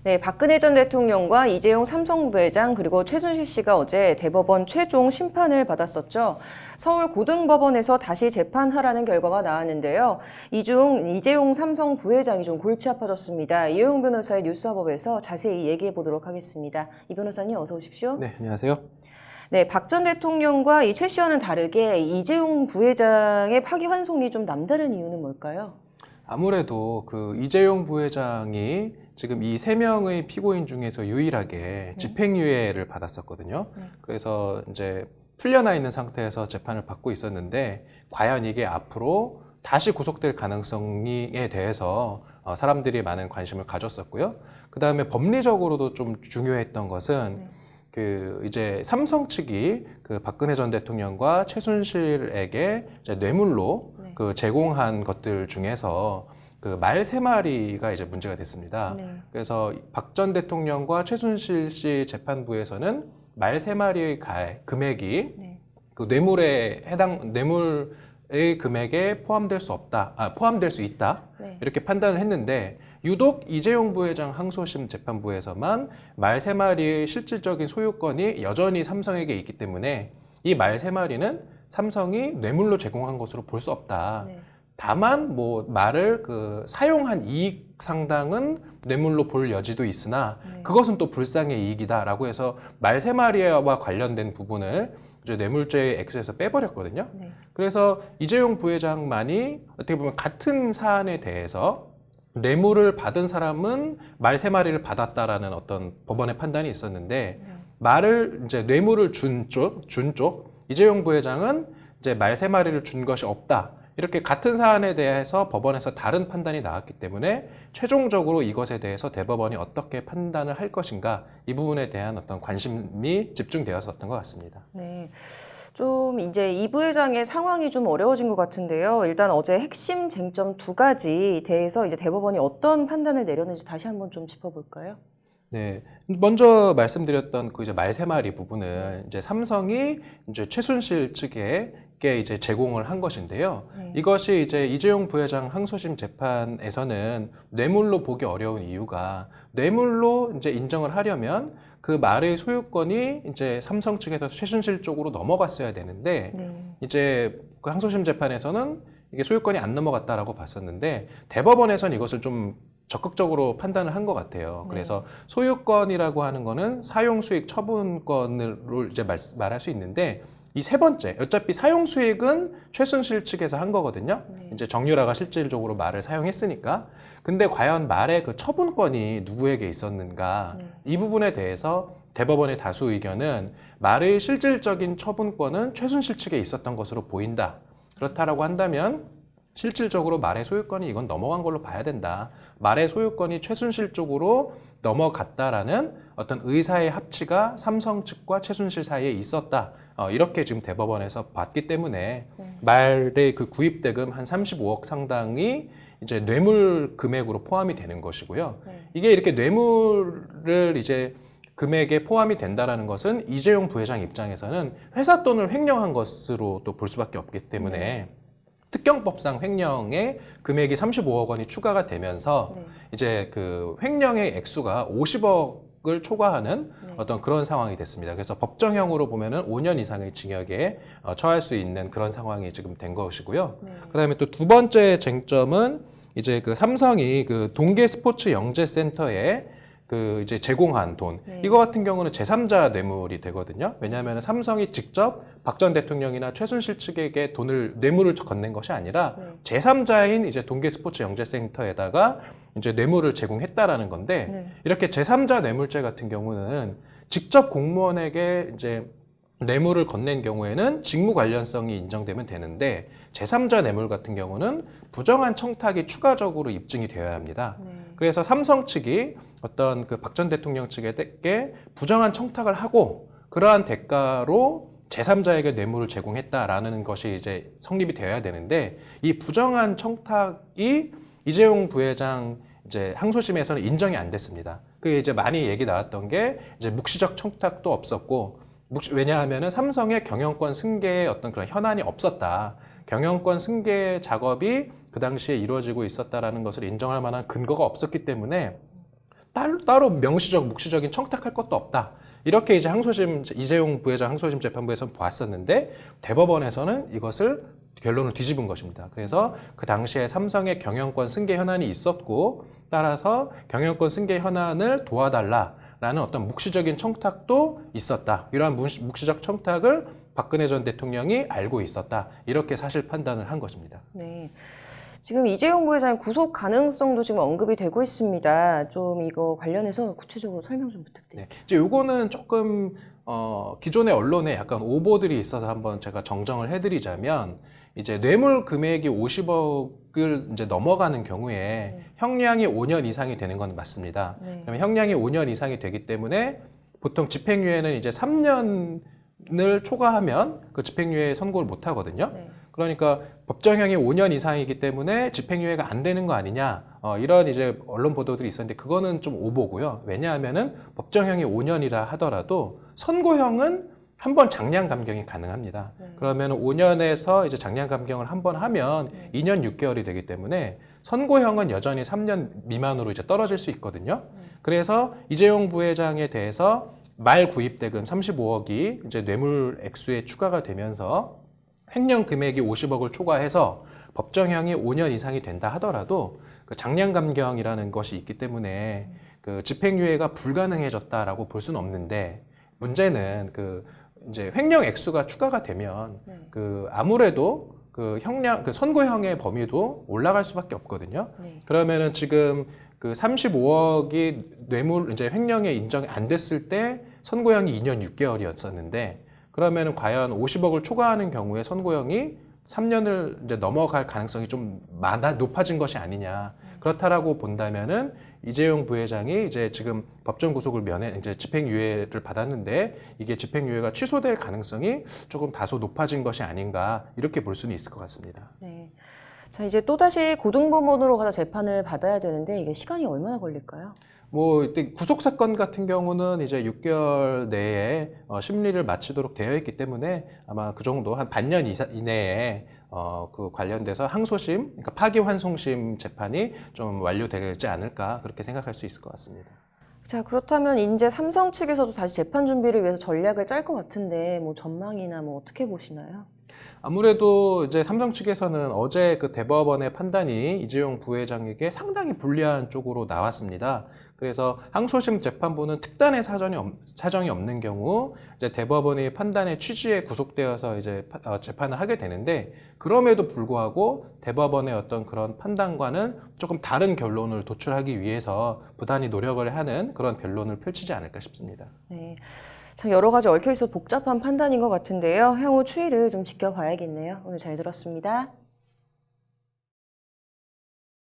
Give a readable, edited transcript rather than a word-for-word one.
네, 박근혜 전 대통령과 이재용 삼성 부회장 그리고 최순실 씨가 어제 대법원 최종 심판을 받았었죠. 서울 고등법원에서 다시 재판하라는 결과가 나왔는데요. 이 중 이재용 삼성 부회장이 좀 골치 아파졌습니다. 이용 변호사의 뉴스화법에서 자세히 얘기해 보도록 하겠습니다. 이 변호사님 어서 오십시오. 네, 안녕하세요. 네, 박 전 대통령과 이 최 씨와는 다르게 이재용 부회장의 파기환송이 좀 남다른 이유는 뭘까요? 아무래도 그 이재용 부회장이 지금 이 3명의 피고인 중에서 유일하게 집행유예를 받았었거든요. 그래서 이제 풀려나 있는 상태에서 재판을 받고 있었는데 과연 이게 앞으로 다시 구속될 가능성에 대해서 사람들이 많은 관심을 가졌었고요. 그 다음에 법리적으로도 좀 중요했던 것은 그 이제 삼성 측이 그 박근혜 전 대통령과 최순실에게 이제 뇌물로 그 제공한 것들 중에서 그 말 3마리가 이제 문제가 됐습니다. 그래서 박 전 대통령과 최순실 씨 재판부에서는 말 3마리의 금액이 그 뇌물의 금액에 포함될 수 있다. 이렇게 판단을 했는데 유독 이재용 부회장 항소심 재판부에서만 말 3마리의 실질적인 소유권이 여전히 삼성에게 있기 때문에 이 말 3마리는 삼성이 뇌물로 제공한 것으로 볼 수 없다. 다만 뭐 말을 그 사용한 이익 상당은 뇌물로 볼 여지도 있으나 그것은 또 불상의 이익이다라고 해서 말 3마리와 관련된 부분을 이제 뇌물죄의 액수에서 빼버렸거든요. 그래서 이재용 부회장만이 어떻게 보면 같은 사안에 대해서 뇌물을 받은 사람은 말 3마리를 받았다라는 어떤 법원의 판단이 있었는데 말을 이제 뇌물을 준 쪽 이재용 부회장은 이제 말 3마리를 준 것이 없다. 이렇게 같은 사안에 대해서 법원에서 다른 판단이 나왔기 때문에 최종적으로 이것에 대해서 대법원이 어떻게 판단을 할 것인가 이 부분에 대한 어떤 관심이 집중되었었던 것 같습니다. 네. 좀 이제 이 부회장의 상황이 좀 어려워진 것 같은데요. 일단 어제 핵심 쟁점 2가지 대해서 이제 대법원이 어떤 판단을 내렸는지 다시 한번 좀 짚어볼까요? 네, 먼저 말씀드렸던 그 이제 말 3마리 부분은 이제 삼성이 이제 최순실 측에게 이제 제공을 한 것인데요. 이것이 이제 이재용 부회장 항소심 재판에서는 뇌물로 보기 어려운 이유가 뇌물로 이제 인정을 하려면 그 말의 소유권이 이제 삼성 측에서 최순실 쪽으로 넘어갔어야 되는데 이제 그 항소심 재판에서는 이게 소유권이 안 넘어갔다라고 봤었는데 대법원에서는 이것을 좀 적극적으로 판단을 한 것 같아요. 그래서 소유권이라고 하는 거는 사용수익 처분권으로 이제 말할 수 있는데 이 3번째, 어차피 사용수익은 최순실 측에서 한 거거든요. 이제 정유라가 실질적으로 말을 사용했으니까. 근데 과연 말의 그 처분권이 누구에게 있었는가? 이 부분에 대해서 대법원의 다수 의견은 말의 실질적인 처분권은 최순실 측에 있었던 것으로 보인다. 그렇다라고 한다면 실질적으로 말의 소유권이 이건 넘어간 걸로 봐야 된다. 말의 소유권이 최순실 쪽으로 넘어갔다라는 어떤 의사의 합치가 삼성 측과 최순실 사이에 있었다. 이렇게 지금 대법원에서 봤기 때문에 말의 그 구입대금 한 35억 상당이 이제 뇌물 금액으로 포함이 되는 것이고요. 이게 이렇게 뇌물을 이제 금액에 포함이 된다라는 것은 이재용 부회장 입장에서는 회사 돈을 횡령한 것으로 또 볼 수밖에 없기 때문에 특경법상 횡령의 금액이 35억 원이 추가가 되면서 이제 그 횡령의 액수가 50억을 초과하는 어떤 그런 상황이 됐습니다. 그래서 법정형으로 보면은 5년 이상의 징역에 처할 수 있는 그런 상황이 지금 된 것이고요. 그다음에 또 2번째 쟁점은 이제 그 삼성이 그 동계 스포츠 영재센터에 그 이제 제공한 돈 이거 같은 경우는 제3자 뇌물이 되거든요. 왜냐하면 삼성이 직접 박 전 대통령이나 최순실 측에게 뇌물을 건넨 것이 아니라 제3자인 이제 동계 스포츠 영재센터에다가 이제 뇌물을 제공했다라는 건데 이렇게 제3자 뇌물죄 같은 경우는 직접 공무원에게 이제 뇌물을 건넨 경우에는 직무 관련성이 인정되면 되는데 제3자 뇌물 같은 경우는 부정한 청탁이 추가적으로 입증이 되어야 합니다. 그래서 삼성 측이 어떤 그 박 전 대통령 측에게 부정한 청탁을 하고 그러한 대가로 제3자에게 뇌물을 제공했다라는 것이 이제 성립이 되어야 되는데 이 부정한 청탁이 이재용 부회장 이제 항소심에서는 인정이 안 됐습니다. 그게 이제 많이 얘기 나왔던 게 이제 묵시적 청탁도 없었고 왜냐하면은 삼성의 경영권 승계에 어떤 그런 현안이 없었다. 경영권 승계 작업이 그 당시에 이루어지고 있었다라는 것을 인정할 만한 근거가 없었기 때문에 따로 명시적, 묵시적인 청탁할 것도 없다. 이렇게 이제 항소심, 이재용 부회장 항소심 재판부에서 보았었는데 대법원에서는 이것을 결론을 뒤집은 것입니다. 그래서 그 당시에 삼성의 경영권 승계 현안이 있었고 따라서 경영권 승계 현안을 도와달라라는 어떤 묵시적인 청탁도 있었다. 이러한 묵시적 청탁을 박근혜 전 대통령이 알고 있었다. 이렇게 사실 판단을 한 것입니다. 네. 지금 이재용 부회장의 구속 가능성도 지금 언급이 되고 있습니다. 좀 이거 관련해서 구체적으로 설명 좀 부탁드립니다. 네. 이제 요거는 조금 기존의 언론에 약간 오보들이 있어서 한번 제가 정정을 해드리자면 이제 뇌물 금액이 50억을 이제 넘어가는 경우에 형량이 5년 이상이 되는 건 맞습니다. 네. 그러면 형량이 5년 이상이 되기 때문에 보통 집행유예는 이제 3년을 초과하면 그 집행유예 선고를 못 하거든요. 네. 그러니까 법정형이 5년 이상이기 때문에 집행유예가 안 되는 거 아니냐 이런 이제 언론 보도들이 있었는데 그거는 좀 오보고요. 왜냐하면은 법정형이 5년이라 하더라도 선고형은 한 번 장량 감경이 가능합니다. 네. 그러면 5년에서 이제 장량 감경을 한 번 하면 2년 6개월이 되기 때문에 선고형은 여전히 3년 미만으로 이제 떨어질 수 있거든요. 그래서 이재용 부회장에 대해서 말 구입대금 35억이 이제 뇌물 액수에 추가가 되면서 횡령 금액이 50억을 초과해서 법정형이 5년 이상이 된다 하더라도 그 장량 감경이라는 것이 있기 때문에 그 집행유예가 불가능해졌다라고 볼 수는 없는데 문제는 그 이제 횡령 액수가 추가가 되면 그 아무래도 그 형량 그 선고형의 범위도 올라갈 수밖에 없거든요. 네. 그러면은 지금 그 35억이 뇌물 이제 횡령에 인정이 안 됐을 때 선고형이 2년 6개월이었었는데 그러면은 과연 50억을 초과하는 경우에 선고형이 3년을 이제 넘어갈 가능성이 좀 높아진 것이 아니냐. 그렇다라고 본다면은 이재용 부회장이 이제 지금 법정 구속을 이제 집행유예를 받았는데 이게 집행유예가 취소될 가능성이 조금 다소 높아진 것이 아닌가 이렇게 볼 수는 있을 것 같습니다. 네. 자, 이제 또다시 고등법원으로 가서 재판을 받아야 되는데 이게 시간이 얼마나 걸릴까요? 뭐 이때 구속 사건 같은 경우는 이제 6개월 내에 심리를 마치도록 되어 있기 때문에 아마 그 정도 한 반년 이내에 그 관련돼서 항소심, 그러니까 파기환송심 재판이 좀 완료되지 않을까 그렇게 생각할 수 있을 것 같습니다. 자, 그렇다면 이제 삼성 측에서도 다시 재판 준비를 위해서 전략을 짤 것 같은데 뭐 전망이나 뭐 어떻게 보시나요? 아무래도 이제 삼성 측에서는 어제 그 대법원의 판단이 이재용 부회장에게 상당히 불리한 쪽으로 나왔습니다. 그래서 항소심 재판부는 특단의 사정이 없는 경우 이제 대법원의 판단의 취지에 구속되어서 이제 재판을 하게 되는데 그럼에도 불구하고 대법원의 어떤 그런 판단과는 조금 다른 결론을 도출하기 위해서 부단히 노력을 하는 그런 변론을 펼치지 않을까 싶습니다. 네. 참 여러 가지 얽혀 있어 복잡한 판단인 것 같은데요. 향후 추이를 좀 지켜봐야겠네요. 오늘 잘 들었습니다.